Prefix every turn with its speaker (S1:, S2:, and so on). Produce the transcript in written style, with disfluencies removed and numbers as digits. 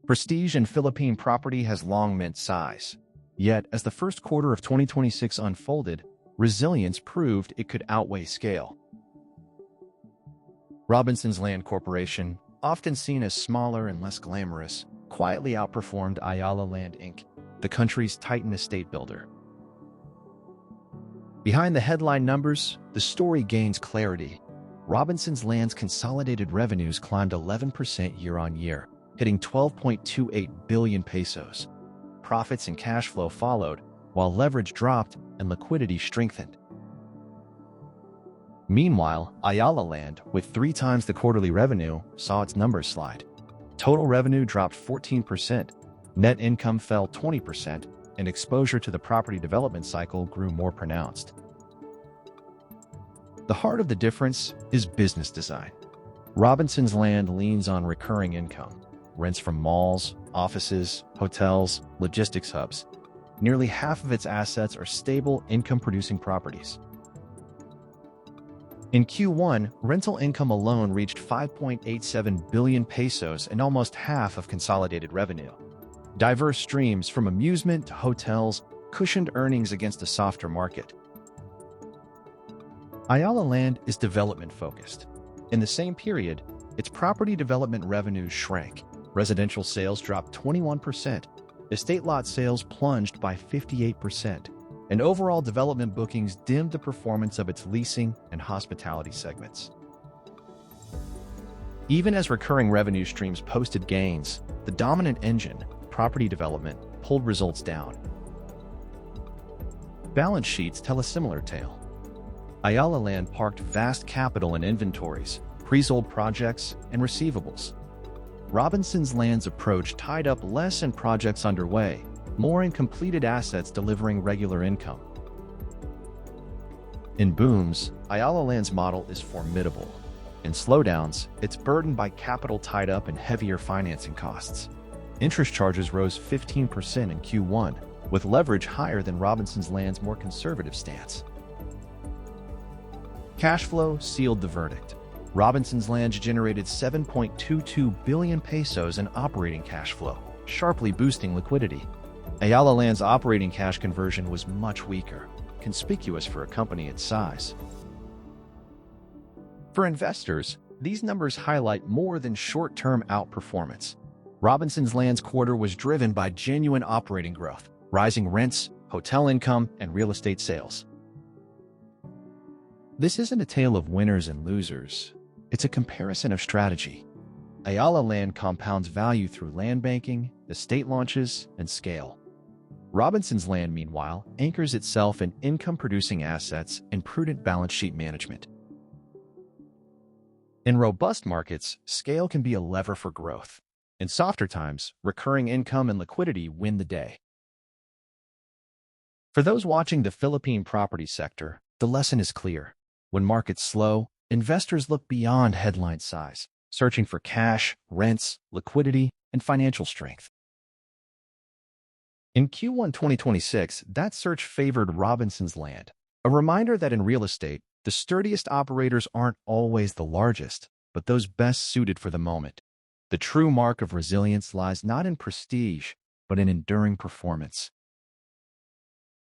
S1: Prestige in Philippine property has long meant size. Yet, as the first quarter of 2026 unfolded, resilience proved it could outweigh scale. Robinson's Land Corporation, often seen as smaller and less glamorous, quietly outperformed Ayala Land Inc., the country's titan estate builder. Behind the headline numbers, the story gains clarity. Robinson's Land's consolidated revenues climbed 11% year-on-year, hitting 12.28 billion pesos. Profits and cash flow followed, while leverage dropped and liquidity strengthened. Meanwhile, Ayala Land, with 3 times the quarterly revenue, saw its numbers slide. Total revenue dropped 14%, net income fell 20%, and exposure to the property development cycle grew more pronounced. The heart of the difference is business design. Robinson's Land leans on recurring income, rents from malls, offices, hotels, logistics hubs. Nearly half of its assets are stable income-producing properties. In Q1, rental income alone reached 5.87 billion pesos and almost half of consolidated revenue. Diverse streams from amusement to hotels cushioned earnings against a softer market. Ayala Land is development-focused. In the same period, its property development revenues shrank. Residential sales dropped 21%, estate lot sales plunged by 58%, and overall development bookings dimmed the performance of its leasing and hospitality segments. Even as recurring revenue streams posted gains, the dominant engine, property development, pulled results down. Balance sheets tell a similar tale. Ayala Land parked vast capital in inventories, pre-sold projects, and receivables. Robinson's Land's approach tied up less in projects underway, more in completed assets delivering regular income. In booms, Ayala Land's model is formidable. In slowdowns, it's burdened by capital tied up in heavier financing costs. Interest charges rose 15% in Q1, with leverage higher than Robinson's Land's more conservative stance. Cash flow sealed the verdict. Robinson's Land generated 7.22 billion pesos in operating cash flow, sharply boosting liquidity. Ayala Land's operating cash conversion was much weaker, conspicuous for a company its size. For investors, these numbers highlight more than short-term outperformance. Robinson's Land's quarter was driven by genuine operating growth, rising rents, hotel income, and real estate sales. This isn't a tale of winners and losers. It's a comparison of strategy. Ayala Land compounds value through land banking, estate launches, and scale. Robinson's Land, meanwhile, anchors itself in income-producing assets and prudent balance sheet management. In robust markets, scale can be a lever for growth. In softer times, recurring income and liquidity win the day. For those watching the Philippine property sector, the lesson is clear. When markets slow, investors look beyond headline size, searching for cash, rents, liquidity, and financial strength. In Q1 2026, that search favored Robinson's Land, a reminder that in real estate, the sturdiest operators aren't always the largest, but those best suited for the moment. The true mark of resilience lies not in prestige, but in enduring performance.